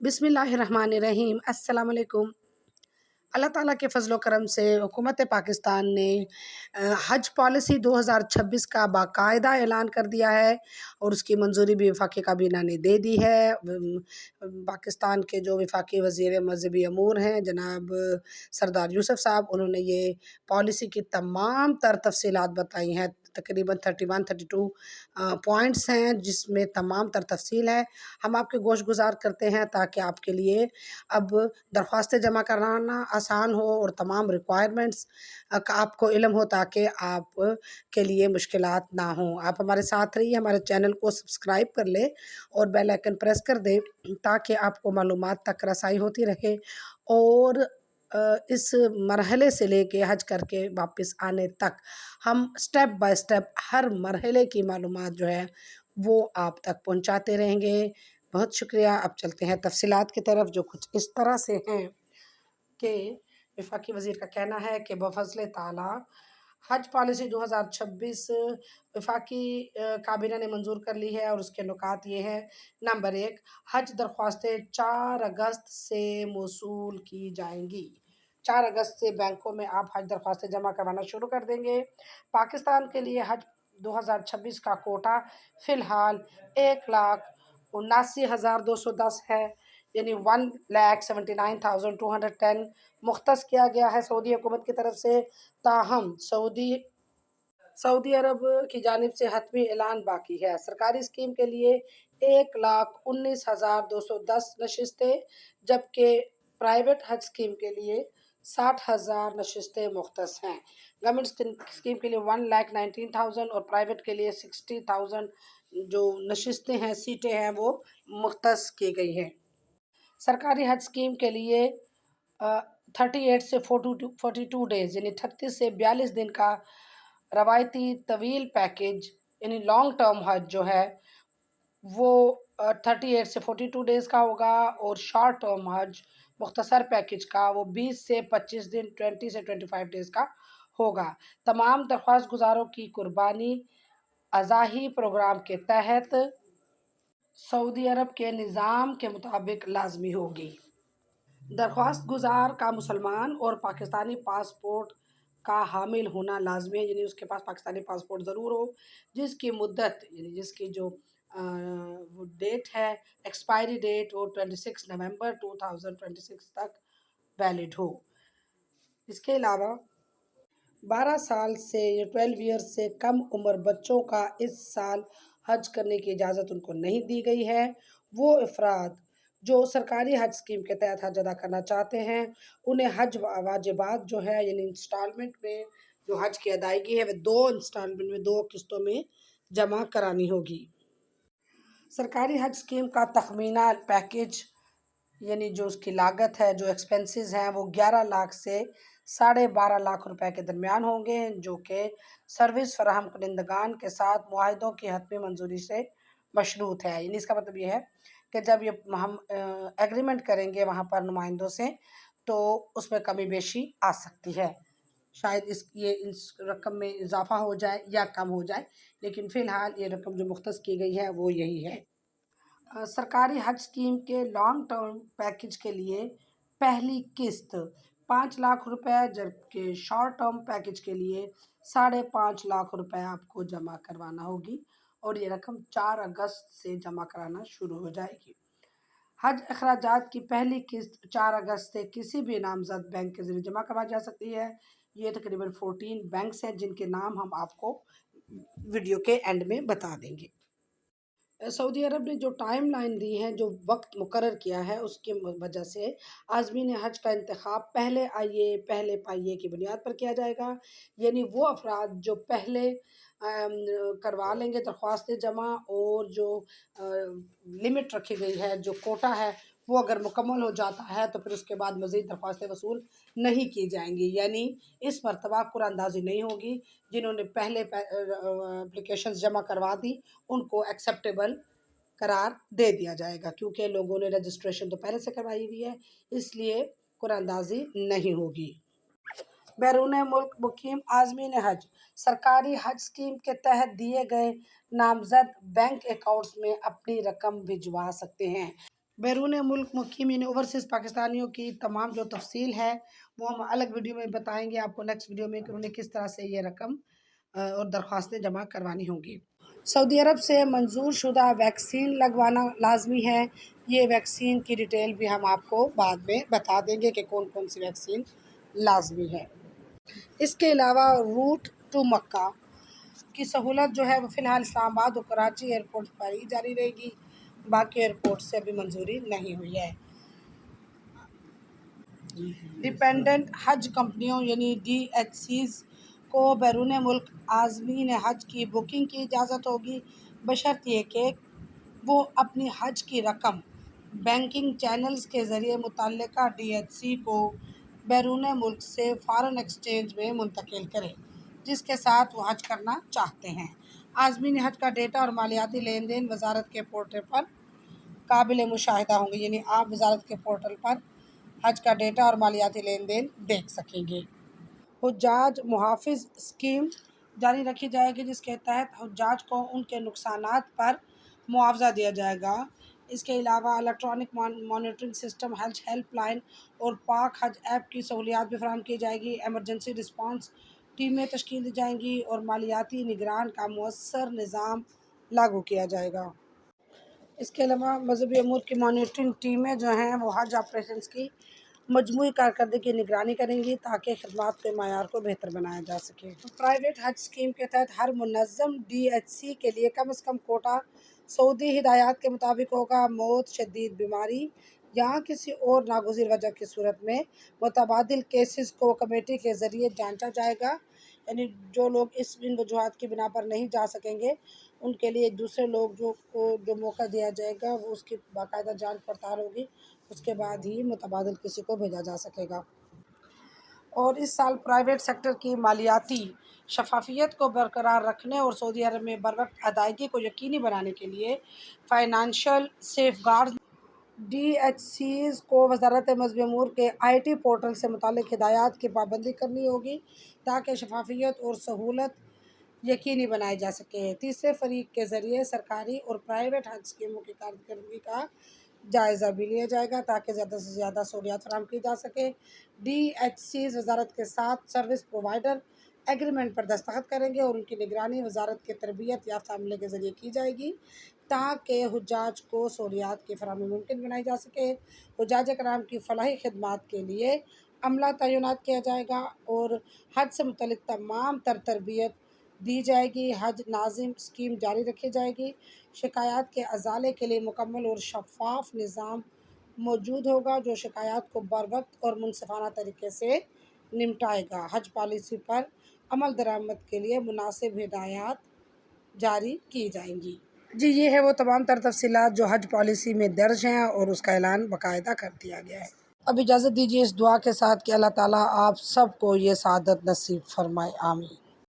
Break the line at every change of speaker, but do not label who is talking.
बिस्मिल्लाहिर्रहमानिर्रहीम। अस्सलाम वालेकुम। अल्लाह ताला के फ़ज़ल व करम से हुकूमत पाकिस्तान ने हज पॉलिसी 2026 का बाकायदा ऐलान कर दिया है और उसकी मंजूरी भी वफाकी काबीना ने दे दी है। पाकिस्तान के जो वफाकी वज़ीर मज़हबी अमूर हैं जनाब सरदार यूसुफ साहब, उन्होंने ये पॉलिसी की तमाम तर तफसीलात बताई हैं। तकरीबन 31-32 पॉइंट्स हैं जिसमें तमाम तर तफसील है। हम आपके गोश गुजार करते हैं ताकि आपके लिए अब दरख्वास्तें जमा कराना आसान हो और तमाम रिक्वायरमेंट्स का आपको इल्म हो ताकि आप के लिए मुश्किलात ना हों। आप हमारे साथ रहिए, हमारे चैनल को सब्सक्राइब कर लें और बेल आइकन प्रेस कर दें ताकि आपको मालूमात तक रसाई होती रहे और इस मरहले से लेके हज करके वापस आने तक हम स्टेप बाय स्टेप हर मरहले की मालूमात जो है वो आप तक पहुंचाते रहेंगे। बहुत शुक्रिया। अब चलते हैं तफसीलात की तरफ, जो कुछ इस तरह से हैं कि वफाकी वज़ीर का कहना है कि बफ़ज़्ल ताला हज पॉलिसी 2026 वफाकी काबीना ने मंजूर कर ली है और उसके नुकात ये हैं। नंबर 1, हज दरख्वास्तें 4 अगस्त से मौसूल की जाएंगी। 4 अगस्त से बैंकों में आप हज दरख्वास्तें जमा करवाना शुरू कर देंगे। पाकिस्तान के लिए हज 2026 का कोटा फ़िलहाल 1,79,210 है, यानी 1,79,210 मुख्तस किया गया है सऊदी हुकूमत की तरफ से। ताहम सऊदी अरब की जानिब से हतमी ऐलान बाकी है। सरकारी स्कीम के लिए 1,19,210 नशिस्तें, जबकि प्राइवेट हज स्कीम के लिए 60,000 नशिस्तें मुख्तस हैं। गवर्नमेंट स्कीम के लिए 1,19,000 और प्राइवेट के लिए 60,000 जो नशिस्तें हैं, सीटें हैं, वो मुख्तस की गई हैं। सरकारी हज स्कीम के लिए 38 से 42 डेज़ यानी 36 से 42 दिन का रवायती तवील पैकेज यानी लॉन्ग टर्म हज जो है वो 38 से 42 डेज़ का होगा और शॉर्ट टर्म हज मुख्तसर पैकेज का वो 20 से 25 दिन 20 से 25 डेज़ का होगा। तमाम दरख्वास्त गुजारों की कुर्बानी अज़ाही प्रोग्राम के तहत सऊदी अरब के निज़ाम के मुताबिक लाजमी होगी। दरख्वास्त गुजार का मुसलमान और पाकिस्तानी पासपोर्ट का हामिल होना लाजमी है, यानी उसके पास पाकिस्तानी पासपोर्ट ज़रूर हो जिसकी मुद्दत यानी जिसकी जो वो डेट है, एक्सपायरी डेट वो 26 नवंबर 2026 तक वैलिड हो। इसके अलावा 12 साल से या 12 ईयर्स से कम उम्र बच्चों का इस साल हज करने की इजाज़त उनको नहीं दी गई है। वो अफराद जो सरकारी हज स्कीम के तहत हज अदा करना चाहते हैं उन्हें हज वाजिबात जो है यानी इंस्टॉलमेंट में जो हज की अदायगी है वह 2 इंस्टॉलमेंट में 2 किस्तों में जमा करानी होगी। सरकारी हज स्कीम का तखमीना पैकेज यानी जो उसकी लागत है, जो एक्सपेंसेस हैं वो 11 लाख से 12.5 लाख रुपए के दरमियान होंगे, जो कि सर्विस फराहम कुनिंदगान के साथ मुआहिदों की हतमी मंजूरी से मशरूत है। यानी इसका मतलब ये है कि जब ये हम एग्रीमेंट करेंगे वहाँ पर नुमाइंदों से तो उसमें कमी बेशी आ सकती है। शायद इस रकम में इजाफा हो जाए या कम हो जाए, लेकिन फ़िलहाल ये रकम जो मुख्तस की गई है वो यही है। सरकारी हज स्कीम के लॉन्ग टर्म पैकेज के लिए पहली किस्त 5 लाख रुपए, जबकि शॉर्ट टर्म पैकेज के लिए 5.5 लाख रुपए आपको जमा करवाना होगी और ये रकम 4 अगस्त से जमा कराना शुरू हो जाएगी। हज अखराजात की पहली किस्त 4 अगस्त से किसी भी नामजद बैंक के ज़रिए जमा करवाई जा सकती है। ये तकरीबन 14 बैंक्स हैं जिनके नाम हम आपको वीडियो के एंड में बता देंगे। सऊदी अरब ने जो टाइम लाइन दी है, जो वक्त मुकर्रर किया है, उसकी वजह से आज़मीन हज का इंतखाब पहले आइए पहले पाइए की बुनियाद पर किया जाएगा। यानी वो अफराद जो पहले करवा लेंगे दरख्वास्तें जमा और जो लिमिट रखी गई है, जो कोटा है, वो अगर मुकम्मल हो जाता है तो फिर उसके बाद मज़ीद दरख्वास्तें वसूल नहीं की जाएंगी। यानी इस मरतबा कुरानंदाज़ी नहीं होगी। जिन्होंने पहले एप्लीकेशंस जमा करवा दी उनको एक्सेप्टेबल करार दे दिया जाएगा, क्योंकि लोगों ने रजिस्ट्रेशन तो पहले से करवाई हुई है, इसलिए कुरानंदाज़ी नहीं होगी। बैरून मुल्क मुकीम आज़मीन हज सरकारी हज स्कीम के तहत दिए गए नामजद बैंक अकाउंट्स में अपनी रकम भिजवा सकते हैं। بیرون ملک مقیم یعنی اوورسیز پاکستانیوں کی تمام جو تفصیل ہے وہ ہم الگ ویڈیو میں بتائیں گے آپ کو نیکسٹ ویڈیو میں کہ انہیں کس طرح سے یہ رقم اور درخواستیں جمع کروانی ہوں گی۔ سعودی عرب سے منظور شدہ ویکسین لگوانا لازمی ہے۔ یہ ویکسین کی ڈیٹیل بھی ہم آپ کو بعد میں بتا دیں گے کہ کون کون سی ویکسین لازمی ہے۔ اس کے علاوہ روٹ ٹو مکہ کی سہولت جو ہے وہ فی الحال اسلام آباد اور کراچی ایئرپورٹ پر ہی جاری رہے گی، باقی ایئرپورٹ سے ابھی منظوری نہیں ہوئی ہے۔ ڈیپینڈنٹ حج کمپنیوں یعنی DHCs کو بیرون ملک عازمین حج کی بکنگ کی اجازت ہوگی، بشرط یہ کہ وہ اپنی حج کی رقم بینکنگ چینلز کے ذریعے متعلقہ DHC کو بیرون ملک سے فارن ایکسچینج میں منتقل کریں جس کے ساتھ وہ حج کرنا چاہتے ہیں۔ عازمین حج کا ڈیٹا اور مالیاتی لین دین وزارت کے پورٹل پر قابل مشاہدہ ہوں گے، یعنی آپ وزارت کے پورٹل پر حج کا ڈیٹا اور مالیاتی لین دین دیکھ سکیں گے۔ حجاج محافظ اسکیم جاری رکھی جائے گی جس کے تحت حجاج کو ان کے نقصانات پر معاوضہ دیا جائے گا۔ اس کے علاوہ الیکٹرانک مانیٹرنگ سسٹم، حج ہیلپ لائن اور پاک حج ایپ کی سہولیات بھی فراہم کی جائے گی۔ ایمرجنسی رسپانس ٹیمیں تشکیل دی جائیں گی اور مالیاتی نگران کا مؤثر نظام لاگو کیا جائے گا۔ اس کے علاوہ مذہبی امور کی مانیٹرنگ ٹیمیں جو ہیں وہ حج آپریشنز کی مجموعی کارکردگی کی نگرانی کریں گی تاکہ خدمات کے معیار کو بہتر بنایا جا سکے۔ پرائیویٹ حج اسکیم کے تحت ہر منظم DHC کے لیے کم از کم کوٹا سعودی ہدایات کے مطابق ہوگا۔ موت، شدید بیماری یا کسی اور ناگزیر وجہ کی صورت میں متبادل کیسز کو کمیٹی کے ذریعے جانچا جائے گا، یعنی جو لوگ ان وجوہات کی بنا پر نہیں جا سکیں گے ان کے لیے دوسرے لوگ جو موقع دیا جائے گا وہ اس کی باقاعدہ جانچ پڑتال ہوگی، اس کے بعد ہی متبادل کسی کو بھیجا جا سکے گا۔ اور اس سال پرائیویٹ سیکٹر کی مالیاتی شفافیت کو برقرار رکھنے اور سعودی عرب میں بروقت ادائیگی کو یقینی بنانے کے لیے فائنانشل سیف گارڈز DHCs کو وزارت مذہبی امور کے IT پورٹل سے متعلق ہدایات کی پابندی کرنی ہوگی تاکہ شفافیت اور سہولت یقینی بنائی جا سکے۔ تیسرے فریق کے ذریعے سرکاری اور پرائیویٹ حج اسکیموں کی کارکردگی کا جائزہ بھی لیا جائے گا تاکہ زیادہ سے زیادہ سہولیات فراہم کی جا سکے۔ DHCs وزارت کے ساتھ سروس پرووائڈر ایگریمنٹ پر دستخط کریں گے اور ان کی نگرانی وزارت کے تربیت یافتہ عملے کے ذریعے کی جائے گی تاکہ حجاج کو سہولیات کی فراہمی ممکن بنائی جا سکے۔ حجاج کرام کی فلاحی خدمات کے لیے عملہ تعینات کیا جائے گا اور حج سے متعلق تمام تربیت دی جائے گی۔ حج ناظم اسکیم جاری رکھی جائے گی۔ شکایات کے ازالے کے لیے مکمل اور شفاف نظام موجود ہوگا جو شکایات کو بروقت اور منصفانہ طریقے سے نمٹائے گا۔ حج پالیسی پر عمل درآمد کے لیے مناسب ہدایات جاری کی جائیں گی۔ جی یہ ہے وہ تمام تفصیلات جو حج پالیسی میں درج ہیں اور اس کا اعلان باقاعدہ کر دیا گیا ہے۔ اب اجازت دیجیے اس دعا کے ساتھ کہ اللہ تعالیٰ آپ سب کو یہ سعادت نصیب فرمائے، آمین۔